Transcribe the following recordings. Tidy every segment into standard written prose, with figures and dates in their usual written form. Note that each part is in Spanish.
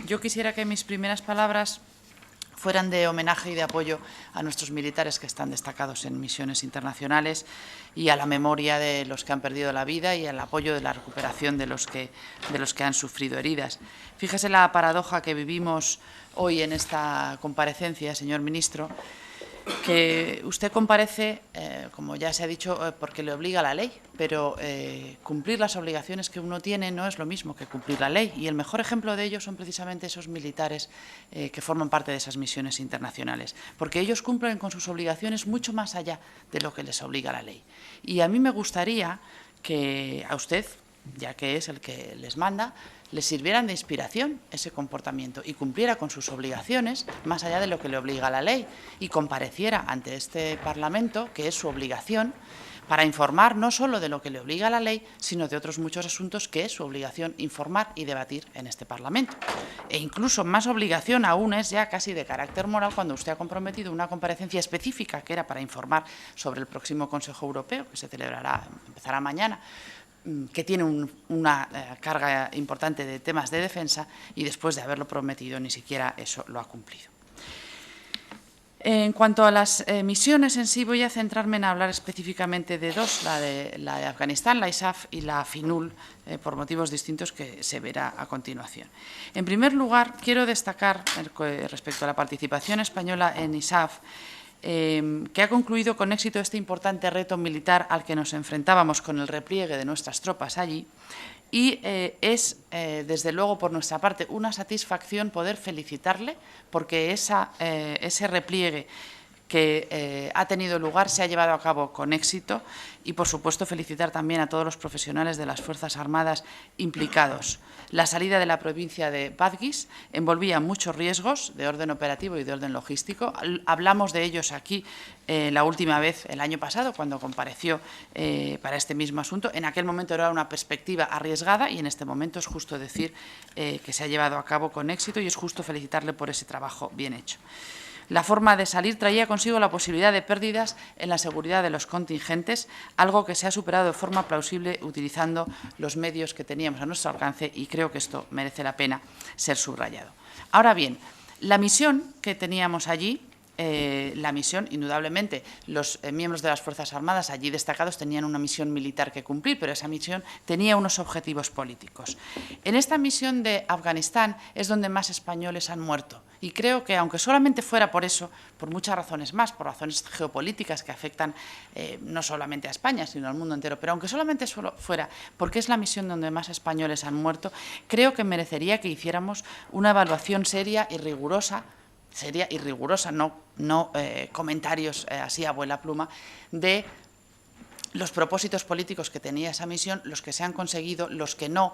Yo quisiera que mis primeras palabras fueran de homenaje y de apoyo a nuestros militares que están destacados en misiones internacionales y a la memoria de los que han perdido la vida y al apoyo de la recuperación de los que han sufrido heridas. Fíjese la paradoja que vivimos hoy en esta comparecencia, señor ministro, que usted comparece, como ya se ha dicho, porque le obliga la ley, pero cumplir las obligaciones que uno tiene no es lo mismo que cumplir la ley. Y el mejor ejemplo de ello son precisamente esos militares que forman parte de esas misiones internacionales, porque ellos cumplen con sus obligaciones mucho más allá de lo que les obliga la ley. Y a mí me gustaría que a usted, ya que es el que les manda, les sirvieran de inspiración ese comportamiento y cumpliera con sus obligaciones más allá de lo que le obliga la ley y compareciera ante este Parlamento, que es su obligación, para informar no solo de lo que le obliga la ley, sino de otros muchos asuntos que es su obligación informar y debatir en este Parlamento. E incluso más obligación aún es ya casi de carácter moral cuando usted ha comprometido una comparecencia específica que era para informar sobre el próximo Consejo Europeo, que se empezará mañana, que tiene una carga importante de temas de defensa y después de haberlo prometido ni siquiera eso lo ha cumplido. En cuanto a las misiones en sí, voy a centrarme en hablar específicamente de dos, la de Afganistán, la ISAF y la FINUL, por motivos distintos que se verá a continuación. En primer lugar, quiero destacar respecto a la participación española en ISAF, que ha concluido con éxito este importante reto militar al que nos enfrentábamos con el repliegue de nuestras tropas allí, y es, desde luego, por nuestra parte, una satisfacción poder felicitarle porque ese repliegue que ha tenido lugar se ha llevado a cabo con éxito y, por supuesto, felicitar también a todos los profesionales de las Fuerzas Armadas implicados. La salida de la provincia de Badghis envolvía muchos riesgos de orden operativo y de orden logístico. Hablamos de ellos aquí la última vez, el año pasado, cuando compareció para este mismo asunto. En aquel momento era una perspectiva arriesgada y en este momento es justo decir que se ha llevado a cabo con éxito y es justo felicitarle por ese trabajo bien hecho. La forma de salir traía consigo la posibilidad de pérdidas en la seguridad de los contingentes, algo que se ha superado de forma plausible utilizando los medios que teníamos a nuestro alcance y creo que esto merece la pena ser subrayado. Ahora bien, la misión que teníamos allí, indudablemente, los miembros de las Fuerzas Armadas allí destacados tenían una misión militar que cumplir, pero esa misión tenía unos objetivos políticos. En esta misión de Afganistán es donde más españoles han muerto y creo que, aunque solamente fuera por eso, por muchas razones más, por razones geopolíticas que afectan no solamente a España, sino al mundo entero, pero aunque solamente fuera porque es la misión donde más españoles han muerto, creo que merecería que hiciéramos una evaluación seria y rigurosa, no comentarios así a vuela pluma, de los propósitos políticos que tenía esa misión, los que se han conseguido, los que no,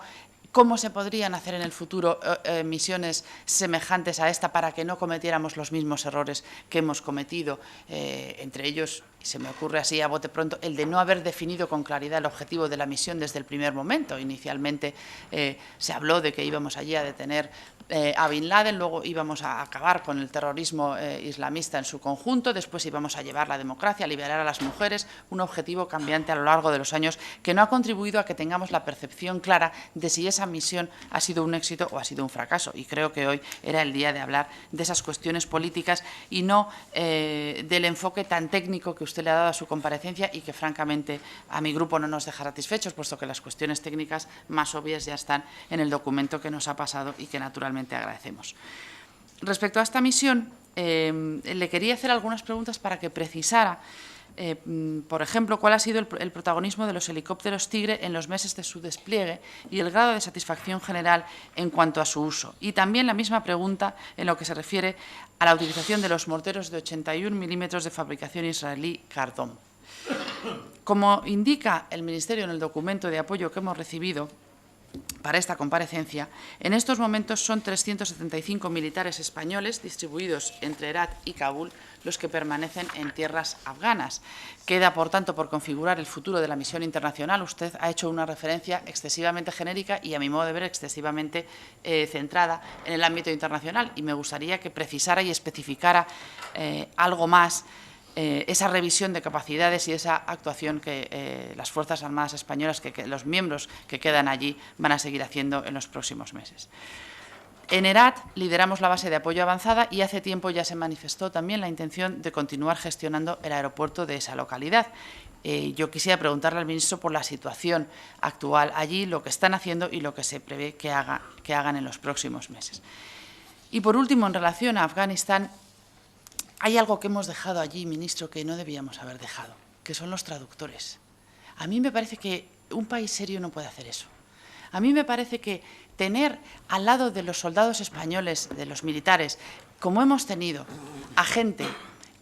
cómo se podrían hacer en el futuro misiones semejantes a esta para que no cometiéramos los mismos errores que hemos cometido, entre ellos, y se me ocurre así a bote pronto, el de no haber definido con claridad el objetivo de la misión desde el primer momento. Inicialmente se habló de que íbamos allí a detener a Bin Laden, luego íbamos a acabar con el terrorismo islamista en su conjunto, después íbamos a llevar la democracia, a liberar a las mujeres, un objetivo cambiante a lo largo de los años que no ha contribuido a que tengamos la percepción clara de si esa misión ha sido un éxito o ha sido un fracaso. Y creo que hoy era el día de hablar de esas cuestiones políticas y no del enfoque tan técnico que usted le ha dado a su comparecencia y que, francamente, a mi grupo no nos deja satisfechos, puesto que las cuestiones técnicas más obvias ya están en el documento que nos ha pasado y que, naturalmente, agradecemos. Respecto a esta misión, le quería hacer algunas preguntas para que precisara, por ejemplo, cuál ha sido el protagonismo de los helicópteros Tigre en los meses de su despliegue y el grado de satisfacción general en cuanto a su uso. Y también la misma pregunta en lo que se refiere a la utilización de los morteros de 81 milímetros de fabricación israelí Kardom. Como indica el Ministerio en el documento de apoyo que hemos recibido para esta comparecencia, en estos momentos son 375 militares españoles distribuidos entre Herat y Kabul los que permanecen en tierras afganas. Queda, por tanto, por configurar el futuro de la misión internacional. Usted ha hecho una referencia excesivamente genérica y, a mi modo de ver, excesivamente centrada en el ámbito internacional, y me gustaría que precisara y especificara algo más esa revisión de capacidades y esa actuación que las Fuerzas Armadas españolas, que los miembros que quedan allí van a seguir haciendo en los próximos meses. En ERAT lideramos la base de apoyo avanzada y hace tiempo ya se manifestó también la intención de continuar gestionando el aeropuerto de esa localidad. Yo quisiera preguntarle al ministro por la situación actual allí, lo que están haciendo y lo que se prevé que hagan en los próximos meses. Y por último, en relación a Afganistán, hay algo que hemos dejado allí, ministro, que no debíamos haber dejado, que son los traductores. A mí me parece que un país serio no puede hacer eso. A mí me parece que tener al lado de los soldados españoles, de los militares, como hemos tenido a gente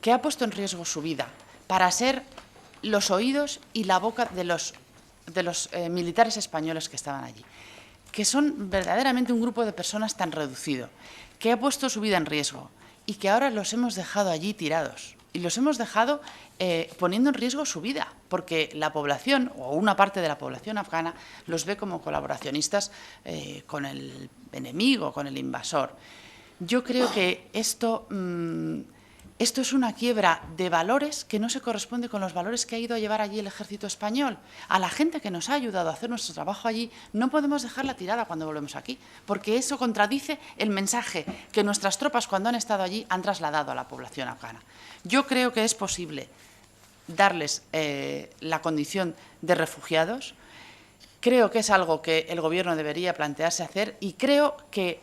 que ha puesto en riesgo su vida para ser los oídos y la boca de los militares españoles que estaban allí, que son verdaderamente un grupo de personas tan reducido, que ha puesto su vida en riesgo y que ahora los hemos dejado allí tirados. Y los hemos dejado poniendo en riesgo su vida, porque la población, o una parte de la población afgana, los ve como colaboracionistas con el enemigo, con el invasor. Yo creo que esto es una quiebra de valores que no se corresponde con los valores que ha ido a llevar allí el ejército español. A la gente que nos ha ayudado a hacer nuestro trabajo allí, no podemos dejarla tirada cuando volvemos aquí, porque eso contradice el mensaje que nuestras tropas, cuando han estado allí, han trasladado a la población afgana. Yo creo que es posible darles la condición de refugiados. Creo que es algo que el Gobierno debería plantearse hacer y creo que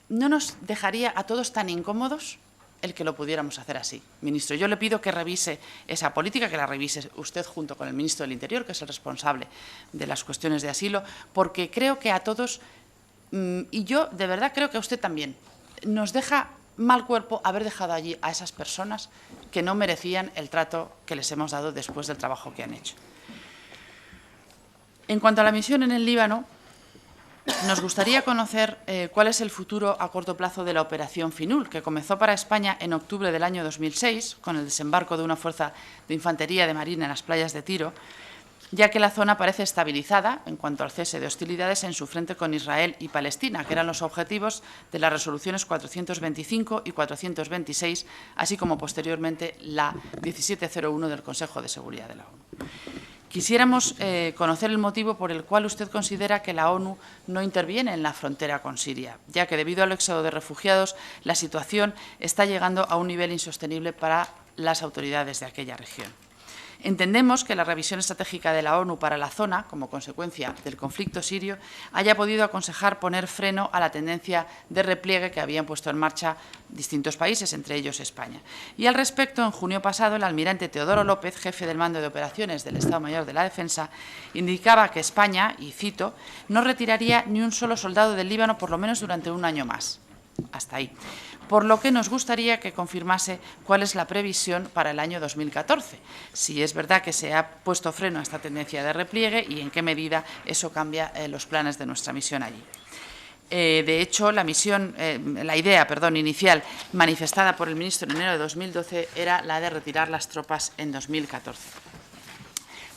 no nos dejaría a todos tan incómodos el que lo pudiéramos hacer así. Ministro, yo le pido que revise esa política, que la revise usted junto con el ministro del Interior, que es el responsable de las cuestiones de asilo, porque creo que a todos, y yo de verdad creo que a usted también, nos deja mal cuerpo haber dejado allí a esas personas que no merecían el trato que les hemos dado después del trabajo que han hecho. En cuanto a la misión en el Líbano, nos gustaría conocer cuál es el futuro a corto plazo de la operación FINUL, que comenzó para España en octubre del año 2006, con el desembarco de una fuerza de infantería de marina en las playas de Tiro, ya que la zona parece estabilizada en cuanto al cese de hostilidades en su frente con Israel y Palestina, que eran los objetivos de las resoluciones 425 y 426, así como posteriormente la 1701 del Consejo de Seguridad de la ONU. Quisiéramos conocer el motivo por el cual usted considera que la ONU no interviene en la frontera con Siria, ya que debido al éxodo de refugiados la situación está llegando a un nivel insostenible para las autoridades de aquella región. Entendemos que la revisión estratégica de la ONU para la zona, como consecuencia del conflicto sirio, haya podido aconsejar poner freno a la tendencia de repliegue que habían puesto en marcha distintos países, entre ellos España. Y al respecto, en junio pasado, el almirante Teodoro López, jefe del mando de operaciones del Estado Mayor de la Defensa, indicaba que España, y cito, no retiraría ni un solo soldado del Líbano por lo menos durante un año más. Hasta ahí. Por lo que nos gustaría que confirmase cuál es la previsión para el año 2014, si es verdad que se ha puesto freno a esta tendencia de repliegue y en qué medida eso cambia los planes de nuestra misión allí. De hecho, la idea inicial manifestada por el ministro en enero de 2012 era la de retirar las tropas en 2014.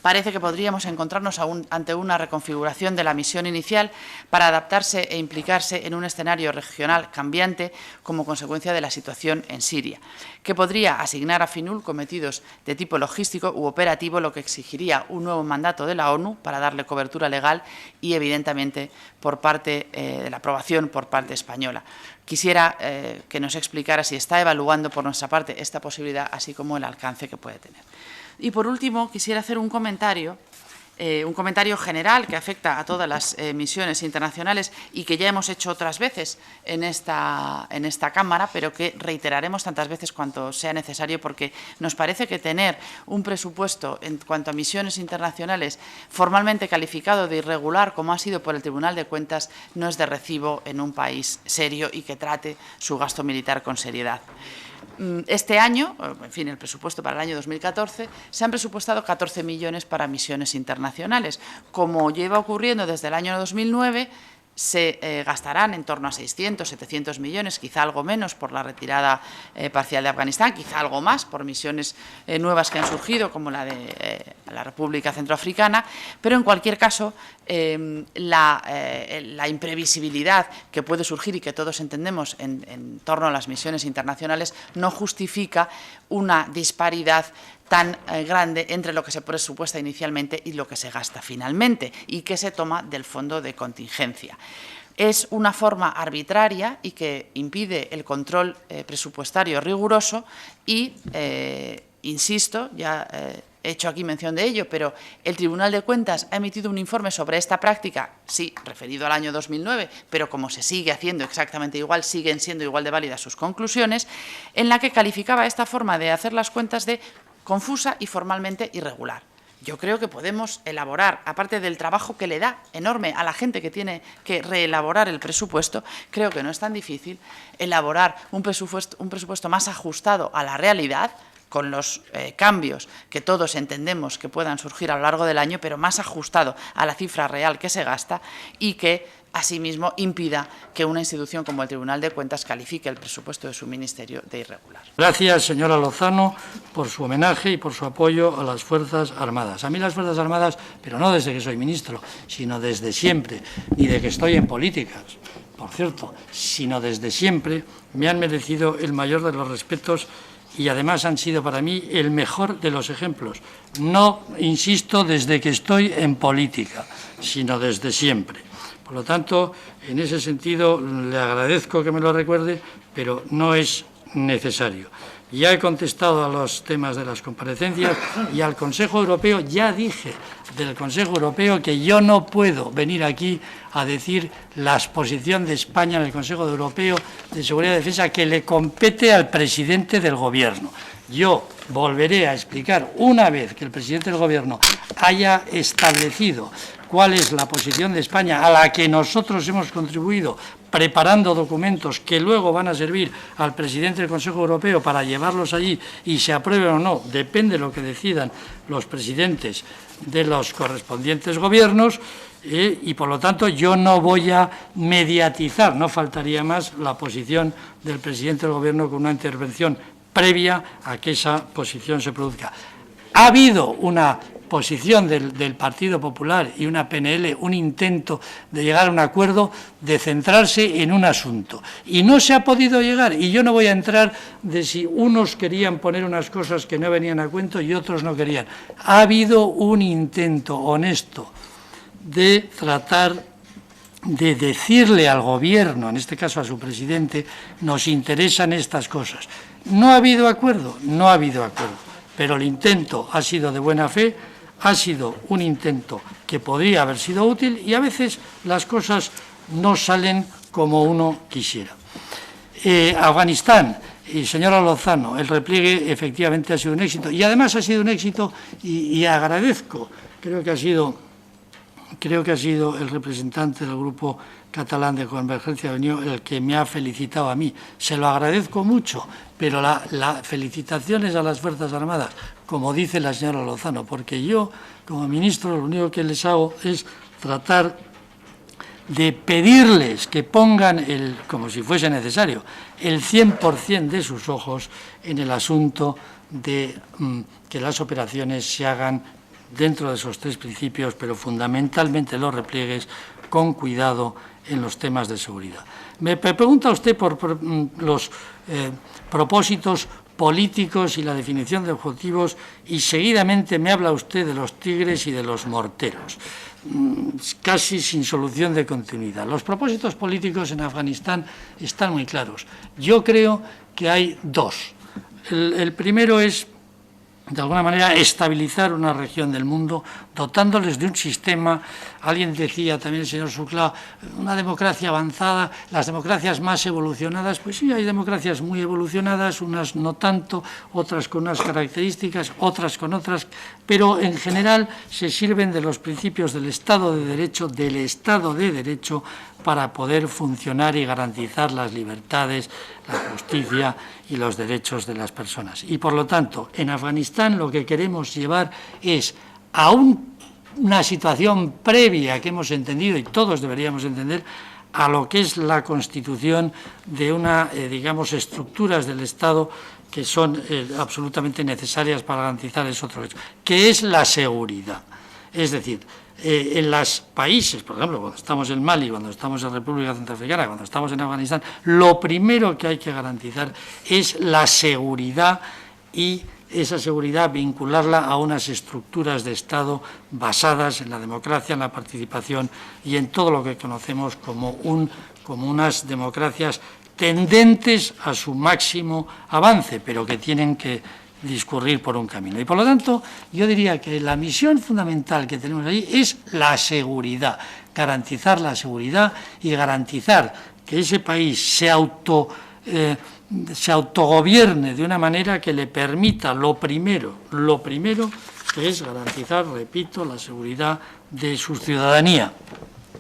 Parece que podríamos encontrarnos ante una reconfiguración de la misión inicial para adaptarse e implicarse en un escenario regional cambiante como consecuencia de la situación en Siria, que podría asignar a FINUL cometidos de tipo logístico u operativo, lo que exigiría un nuevo mandato de la ONU para darle cobertura legal y, evidentemente, por parte de la aprobación por parte española. Quisiera que nos explicara si está evaluando por nuestra parte esta posibilidad, así como el alcance que puede tener. Y, por último, quisiera hacer un comentario general que afecta a todas las misiones internacionales y que ya hemos hecho otras veces en esta Cámara, pero que reiteraremos tantas veces cuanto sea necesario, porque nos parece que tener un presupuesto en cuanto a misiones internacionales formalmente calificado de irregular, como ha sido por el Tribunal de Cuentas, no es de recibo en un país serio y que trate su gasto militar con seriedad. Este año, en fin, el presupuesto para el año 2014, se han presupuestado 14 millones para misiones internacionales. Como lleva ocurriendo desde el año 2009, se gastarán en torno a 600, 700 millones, quizá algo menos por la retirada parcial de Afganistán, quizá algo más por misiones nuevas que han surgido, como la de la República Centroafricana, pero en cualquier caso la imprevisibilidad que puede surgir y que todos entendemos en torno a las misiones internacionales no justifica una disparidad tan grande entre lo que se presupuesta inicialmente y lo que se gasta finalmente y que se toma del fondo de contingencia. es una forma arbitraria y que impide el control presupuestario riguroso y, insisto, ya he hecho aquí mención de ello, pero el Tribunal de Cuentas ha emitido un informe sobre esta práctica, sí, referido al año 2009, pero como se sigue haciendo exactamente igual, siguen siendo igual de válidas sus conclusiones, en la que calificaba esta forma de hacer las cuentas de confusa y formalmente irregular. Yo creo que podemos elaborar, aparte del trabajo que le da enorme a la gente que tiene que reelaborar el presupuesto, creo que no es tan difícil elaborar un presupuesto más ajustado a la realidad, con los cambios que todos entendemos que puedan surgir a lo largo del año, pero más ajustado a la cifra real que se gasta y que, asimismo, impida que una institución como el Tribunal de Cuentas califique el presupuesto de su ministerio de irregular. Gracias, señora Lozano, por su homenaje y por su apoyo a las Fuerzas Armadas. A mí las Fuerzas Armadas, pero no desde que soy ministro, sino desde siempre, ni de que estoy en políticas, por cierto, sino desde siempre, me han merecido el mayor de los respetos y además han sido para mí el mejor de los ejemplos. No, insisto, desde que estoy en política, sino desde siempre. Por lo tanto, en ese sentido, le agradezco que me lo recuerde, pero no es necesario. Ya he contestado a los temas de las comparecencias y al Consejo Europeo ya dije del Consejo Europeo que yo no puedo venir aquí a decir la exposición de España en el Consejo Europeo de Seguridad y Defensa que le compete al presidente del Gobierno. Yo volveré a explicar una vez que el presidente del Gobierno haya establecido cuál es la posición de España a la que nosotros hemos contribuido preparando documentos que luego van a servir al presidente del Consejo Europeo para llevarlos allí y se aprueben o no, depende de lo que decidan los presidentes de los correspondientes gobiernos, y por lo tanto yo no voy a mediatizar, no faltaría más, la posición del presidente del Gobierno con una intervención previa a que esa posición se produzca. Ha habido una posición del Partido Popular y una PNL, un intento de llegar a un acuerdo, de centrarse en un asunto. Y no se ha podido llegar, y yo no voy a entrar de si unos querían poner unas cosas que no venían a cuento y otros no querían. Ha habido un intento honesto de tratar de decirle al Gobierno, en este caso a su presidente, nos interesan estas cosas. ¿No ha habido acuerdo? No ha habido acuerdo, pero el intento ha sido de buena fe, ha sido un intento que podría haber sido útil y a veces las cosas no salen como uno quisiera. Afganistán, y señora Lozano, el repliegue efectivamente ha sido un éxito y además ha sido un éxito y agradezco, creo que ha sido el representante del Grupo Catalán de Convergencia de Unión el que me ha felicitado a mí. Se lo agradezco mucho, pero la felicitación es a las Fuerzas Armadas, como dice la señora Lozano, porque yo, como ministro, lo único que les hago es tratar de pedirles que pongan, como si fuese necesario, el 100% de sus ojos en el asunto de que las operaciones se hagan dentro de esos tres principios, pero fundamentalmente los repliegues, con cuidado en los temas de seguridad. Me pregunta usted por los propósitos políticos y la definición de objetivos y seguidamente me habla usted de los tigres y de los morteros, casi sin solución de continuidad. Los propósitos políticos en Afganistán están muy claros. Yo creo que hay dos. El primero es, de alguna manera, estabilizar una región del mundo, dotándoles de un sistema. Alguien decía también, el señor Suclá, una democracia avanzada, las democracias más evolucionadas. Pues sí, hay democracias muy evolucionadas, unas no tanto, otras con unas características, otras con otras, pero en general se sirven de los principios del Estado de Derecho, para poder funcionar y garantizar las libertades, la justicia y los derechos de las personas. Y, por lo tanto, en Afganistán lo que queremos llevar es a una situación previa que hemos entendido, y todos deberíamos entender, a lo que es la constitución de digamos, estructuras del Estado que son absolutamente necesarias para garantizar esos otros derechos, que es la seguridad. Es decir, en los países, por ejemplo, cuando estamos en Mali, cuando estamos en República Centroafricana, cuando estamos en Afganistán, lo primero que hay que garantizar es la seguridad y esa seguridad vincularla a unas estructuras de Estado basadas en la democracia, en la participación y en todo lo que conocemos como unas democracias tendentes a su máximo avance, pero que tienen que discurrir por un camino. Y por lo tanto, yo diría que la misión fundamental que tenemos ahí es la seguridad, garantizar la seguridad y garantizar que ese país se autogobierne de una manera que le permita lo primero que es garantizar, repito, la seguridad de su ciudadanía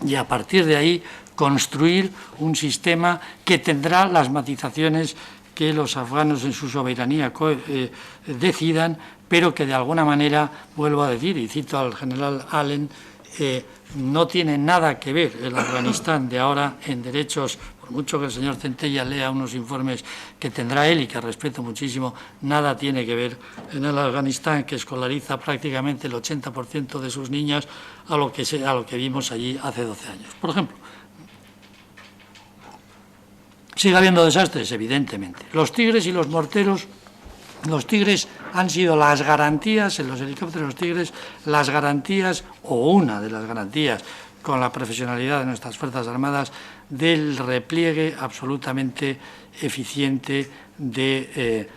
y a partir de ahí construir un sistema que tendrá las matizaciones que los afganos en su soberanía decidan, pero que de alguna manera, vuelvo a decir, y cito al general Allen, no tiene nada que ver el Afganistán de ahora en derechos, por mucho que el señor Centella lea unos informes que tendrá él y que respeto muchísimo, nada tiene que ver en el Afganistán que escolariza prácticamente el 80% de sus niñas a lo que vimos allí hace 12 años. Por ejemplo, sigue habiendo desastres, evidentemente. Los Tigres y los morteros, los Tigres han sido las garantías, en los helicópteros Tigres, las garantías, o una de las garantías, con la profesionalidad de nuestras Fuerzas Armadas, del repliegue absolutamente eficiente de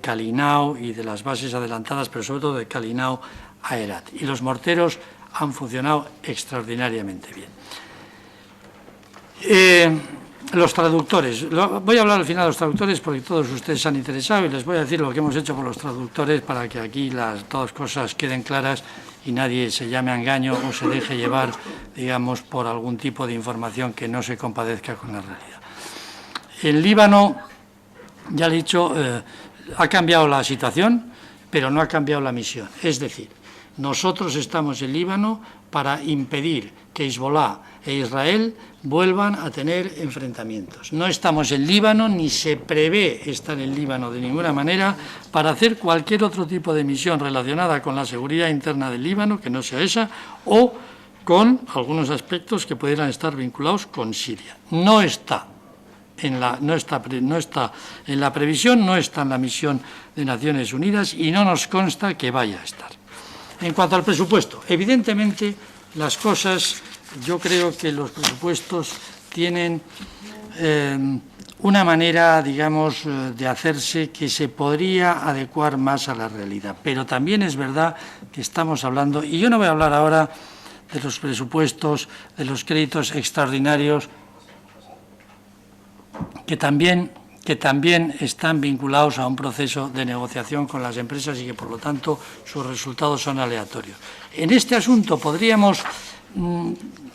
Kalinao y de las bases adelantadas, pero sobre todo de Kalinao a Herat. Y los morteros han funcionado extraordinariamente bien. Los traductores, voy a hablar al final de los traductores porque todos ustedes se han interesado y les voy a decir lo que hemos hecho por los traductores para que aquí las dos cosas queden claras y nadie se llame a engaño o se deje llevar, digamos, por algún tipo de información que no se compadezca con la realidad. En Líbano, ya le he dicho, ha cambiado la situación, pero no ha cambiado la misión. Es decir, nosotros estamos en Líbano para impedir que Hezbollah e Israel vuelvan a tener enfrentamientos. No estamos en Líbano, ni se prevé estar en Líbano de ninguna manera para hacer cualquier otro tipo de misión relacionada con la seguridad interna del Líbano, que no sea esa, o con algunos aspectos que pudieran estar vinculados con Siria. No está en la previsión, no está en la misión de Naciones Unidas y no nos consta que vaya a estar. En cuanto al presupuesto, evidentemente las cosas, yo creo que los presupuestos tienen una manera, digamos, de hacerse que se podría adecuar más a la realidad. Pero también es verdad que estamos hablando, y yo no voy a hablar ahora de los presupuestos, de los créditos extraordinarios, que también están vinculados a un proceso de negociación con las empresas y que, por lo tanto, sus resultados son aleatorios. En este asunto podríamos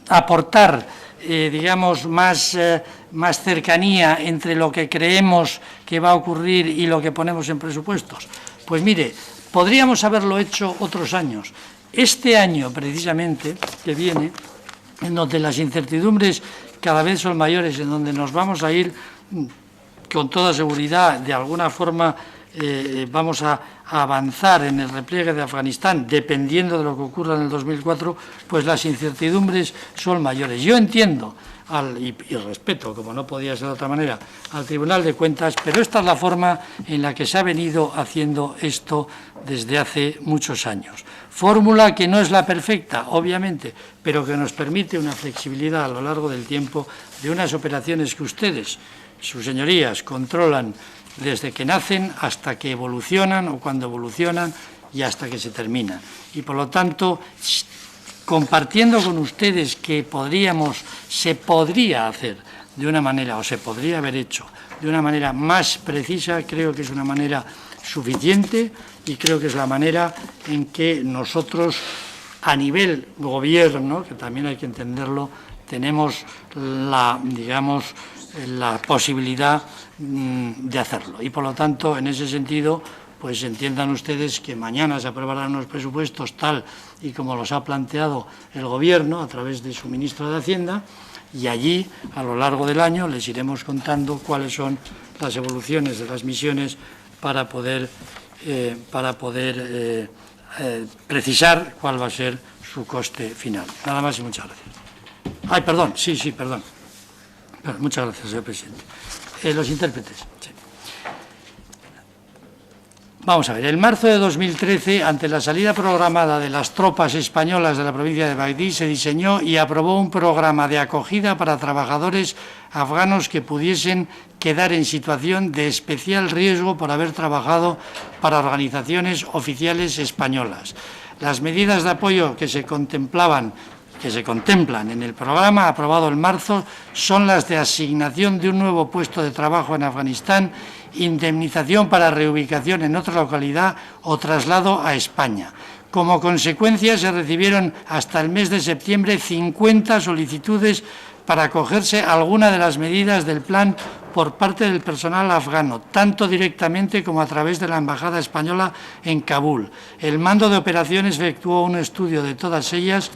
aportar, digamos, más cercanía entre lo que creemos que va a ocurrir y lo que ponemos en presupuestos. Pues mire, podríamos haberlo hecho otros años. Este año, precisamente, que viene, en donde las incertidumbres cada vez son mayores, en donde nos vamos a ir con toda seguridad, de alguna forma vamos a avanzar en el repliegue de Afganistán, dependiendo de lo que ocurra en el 2004, pues las incertidumbres son mayores. Yo entiendo y respeto, como no podía ser de otra manera, al Tribunal de Cuentas, pero esta es la forma en la que se ha venido haciendo esto desde hace muchos años. Fórmula que no es la perfecta, obviamente, pero que nos permite una flexibilidad a lo largo del tiempo de unas operaciones que ustedes, sus señorías, controlan desde que nacen hasta que evolucionan o cuando evolucionan y hasta que se terminan. Y por lo tanto, compartiendo con ustedes que se podría hacer de una manera, o se podría haber hecho de una manera más precisa, creo que es una manera suficiente y creo que es la manera en que nosotros, a nivel gobierno, que también hay que entenderlo, tenemos la posibilidad de hacerlo. Y por lo tanto, en ese sentido, pues entiendan ustedes que mañana se aprobarán los presupuestos tal y como los ha planteado el Gobierno a través de su ministro de Hacienda, y allí, a lo largo del año, les iremos contando cuáles son las evoluciones de las misiones para poder precisar cuál va a ser su coste final. Nada más y muchas gracias. Ay, perdón, sí, perdón. Muchas gracias, señor presidente. Los intérpretes. Sí. Vamos a ver, en marzo de 2013, ante la salida programada de las tropas españolas de la provincia de Bagdí, se diseñó y aprobó un programa de acogida para trabajadores afganos que pudiesen quedar en situación de especial riesgo por haber trabajado para organizaciones oficiales españolas. Las medidas de apoyo que se contemplan en el programa aprobado en marzo son las de asignación de un nuevo puesto de trabajo en Afganistán, indemnización para reubicación en otra localidad o traslado a España. Como consecuencia, se recibieron hasta el mes de septiembre 50 solicitudes para acogerse a alguna de las medidas del plan por parte del personal afgano, tanto directamente como a través de la Embajada Española en Kabul. El mando de operaciones efectuó un estudio de todas ellas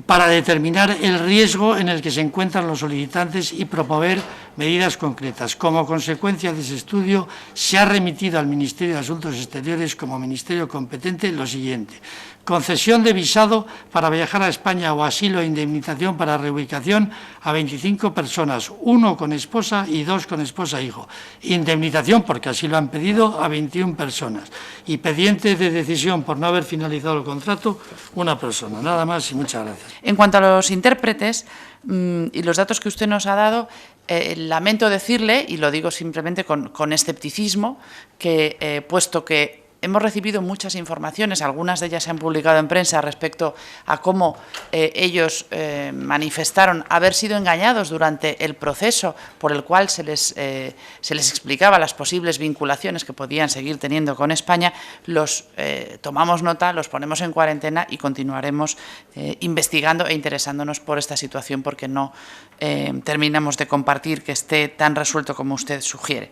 para determinar el riesgo en el que se encuentran los solicitantes y proponer medidas concretas. Como consecuencia de ese estudio, se ha remitido al Ministerio de Asuntos Exteriores como ministerio competente lo siguiente: concesión de visado para viajar a España o asilo e indemnización para reubicación a 25 personas, 1 con esposa y 2 con esposa e hijo. Indemnización, porque así lo han pedido, a 21 personas. Y pendiente de decisión por no haber finalizado el contrato, 1 persona. Nada más y muchas gracias. En cuanto a los intérpretes y los datos que usted nos ha dado, lamento decirle, y lo digo simplemente con escepticismo, que puesto que hemos recibido muchas informaciones, algunas de ellas se han publicado en prensa respecto a cómo ellos manifestaron haber sido engañados durante el proceso por el cual se les explicaba las posibles vinculaciones que podían seguir teniendo con España. Los tomamos nota, los ponemos en cuarentena y continuaremos investigando e interesándonos por esta situación, porque no terminamos de compartir que esté tan resuelto como usted sugiere.